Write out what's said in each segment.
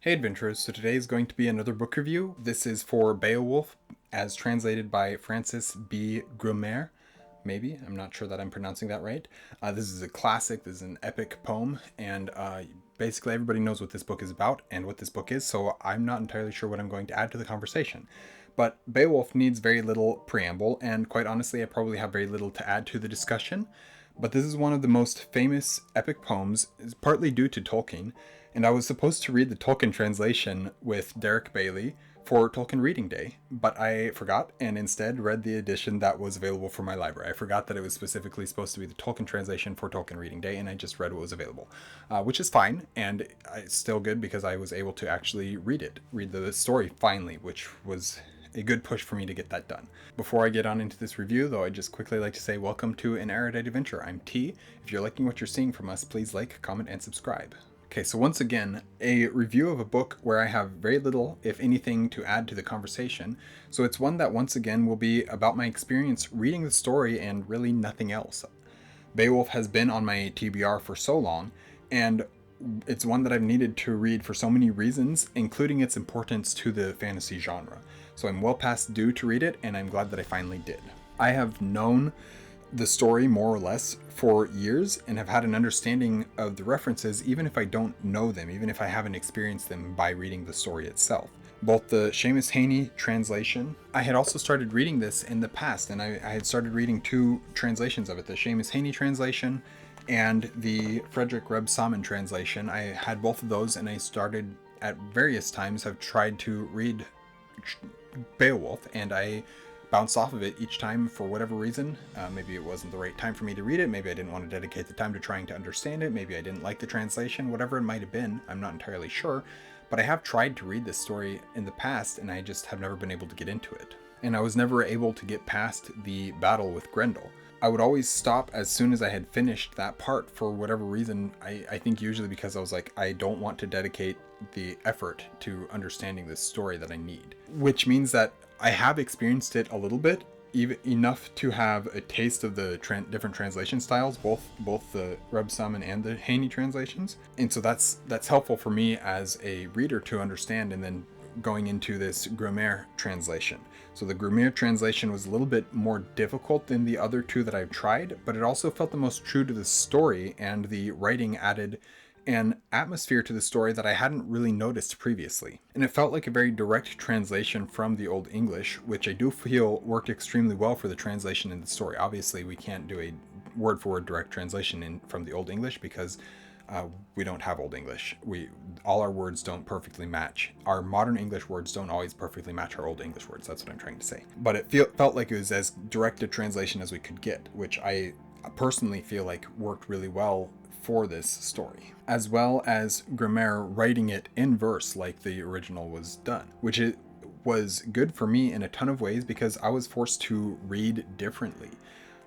Hey adventurers, so today is going to be another book review. This is for Beowulf, as translated by Francis B. Grummere. Maybe, I'm not sure that I'm pronouncing that right. This is a classic, this is an epic poem, and basically everybody knows what this book is about and what this book is, so I'm not entirely sure what I'm going to add to the conversation. But Beowulf needs very little preamble, and quite honestly, I probably have very little to add to the discussion. But this is one of the most famous epic poems, partly due to Tolkien, and I was supposed to read the Tolkien translation with Derek Bailey for Tolkien Reading Day, but I forgot and instead read the edition that was available from my library. I forgot that it was specifically supposed to be the Tolkien translation for Tolkien Reading Day, and I just read what was available, which is fine, and it's still good because I was able to actually read the story finally, which was a good push for me to get that done. Before I get on into this review, though, I'd just quickly like to say welcome to an Erudite adventure. I'm T. If you're liking what you're seeing from us, please like, comment, and subscribe. Okay, so once again, a review of a book where I have very little, if anything, to add to the conversation. So it's one that once again will be about my experience reading the story and really nothing else. Beowulf has been on my TBR for so long, and it's one that I've needed to read for so many reasons, including its importance to the fantasy genre. So I'm well past due to read it, and I'm glad that I finally did. I have known the story more or less for years and have had an understanding of the references even if I don't know them, even if I haven't experienced them by reading the story itself. Both the Seamus Heaney translation, I had also started reading this in the past, and I had started reading two translations of it, the Seamus Heaney translation and the Frederick Reb Salmon translation. I had both of those, and I started at various times have tried to read Beowulf, and I bounced off of it each time for whatever reason. Maybe it wasn't the right time for me to read it, maybe I didn't want to dedicate the time to trying to understand it, maybe I didn't like the translation, whatever it might have been, I'm not entirely sure. But I have tried to read this story in the past, and I just have never been able to get into it. And I was never able to get past the battle with Grendel. I would always stop as soon as I had finished that part for whatever reason. I think usually because I was like, I don't want to dedicate the effort to understanding this story that I need. Which means that I have experienced it a little bit, even enough to have a taste of the different translation styles, both the Reb Salmon and the Heaney translations. And so that's helpful for me as a reader to understand, and then going into this Grummere translation. So the Grummere translation was a little bit more difficult than the other two that I've tried, but it also felt the most true to the story, and the writing added an atmosphere to the story that I hadn't really noticed previously. And it felt like a very direct translation from the Old English, which I do feel worked extremely well for the translation in the story. Obviously, we can't do a word-for-word direct translation from the Old English because we don't have Old English. All our words don't perfectly match. Our modern English words don't always perfectly match our Old English words. That's what I'm trying to say. But it felt like it was as direct a translation as we could get, which I personally feel like worked really well for this story, as well as Grummere writing it in verse like the original was done, which it was good for me in a ton of ways because I was forced to read differently.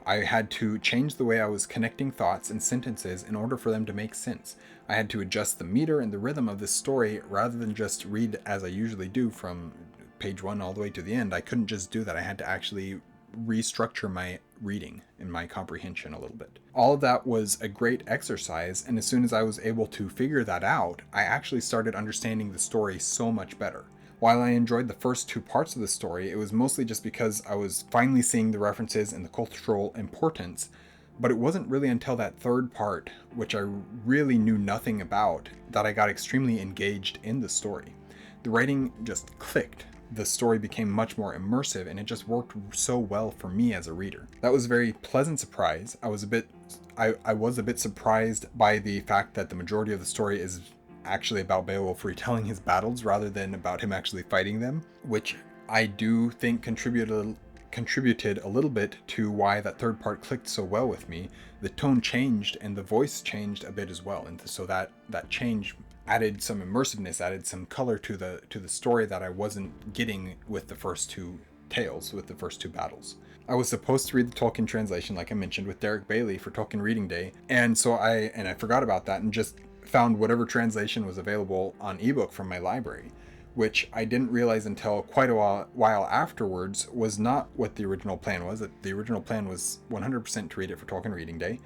I had to change the way I was connecting thoughts and sentences in order for them to make sense. I had to adjust the meter and the rhythm of this story rather than just read as I usually do from page 1 all the way to the end. I couldn't just do that. I had to actually restructure my reading and my comprehension a little bit. All of that was a great exercise, and as soon as I was able to figure that out, I actually started understanding the story so much better. While I enjoyed the first two parts of the story, it was mostly just because I was finally seeing the references and the cultural importance, but it wasn't really until that third part, which I really knew nothing about, that I got extremely engaged in the story. The writing just clicked. The story became much more immersive, and it just worked so well for me as a reader. That was a very pleasant surprise. I was a bit surprised by the fact that the majority of the story is actually about Beowulf retelling his battles rather than about him actually fighting them, which I do think contributed a little bit to why that third part clicked so well with me. The tone changed and the voice changed a bit as well, and so that change added some immersiveness, added some color to the story that I wasn't getting with the first two tales, with the first two battles. I was supposed to read the Tolkien translation, like I mentioned, with Derek Bailey for Tolkien Reading Day, and so I forgot about that and just found whatever translation was available on ebook from my library, which I didn't realize until quite a while afterwards was not what the original plan was. The original plan was 100% to read it for Tolkien Reading Day.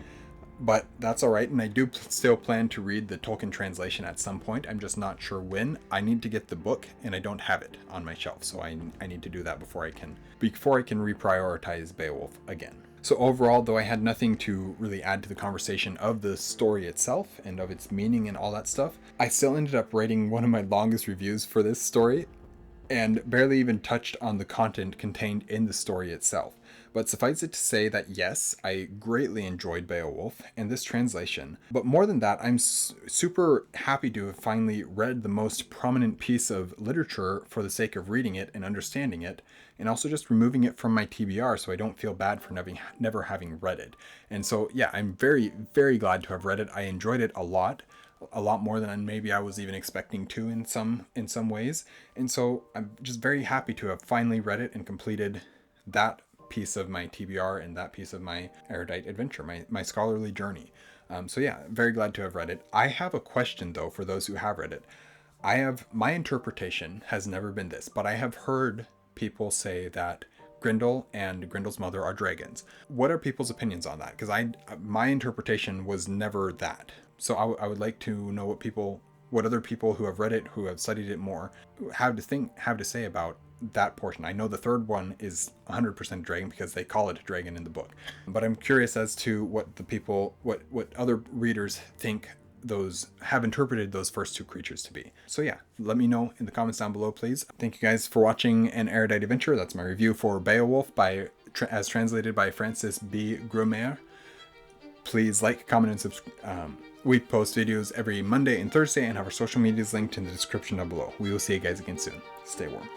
but that's all right. And I do still plan to read the Tolkien translation at some point. I'm just not sure when. I need to get the book, and I don't have it on my shelf, so I need to do that before I can reprioritize Beowulf again. So overall, though I had nothing to really add to the conversation of the story itself and of its meaning and all that stuff, I still ended up writing one of my longest reviews for this story, and barely even touched on the content contained in the story itself. But suffice it to say that yes, I greatly enjoyed Beowulf and this translation. But more than that, I'm super happy to have finally read the most prominent piece of literature for the sake of reading it and understanding it, and also just removing it from my TBR so I don't feel bad for never having read it. And so yeah, I'm very, very glad to have read it. I enjoyed it a lot more than maybe I was even expecting to in some ways. And so I'm just very happy to have finally read it and completed that piece of my TBR and that piece of my erudite adventure, my scholarly journey. So yeah, very glad to have read it. I have a question though for those who have read it. My interpretation has never been this, but I have heard people say that Grendel and Grendel's mother are dragons. What are people's opinions on that? Because my interpretation was never that. So I would like to know what other people who have read it, who have studied it more, have to say about that portion. I know the third one is 100% dragon because they call it a dragon in the book. But I'm curious as to what other readers think have interpreted those first two creatures to be. So yeah, let me know in the comments down below, please. Thank you guys for watching An Erudite Adventure. That's my review for Beowulf as translated by Francis B. Grummere. Please like, comment, and subscribe. We post videos every Monday and Thursday and have our social medias linked in the description down below. We will see you guys again soon. Stay warm.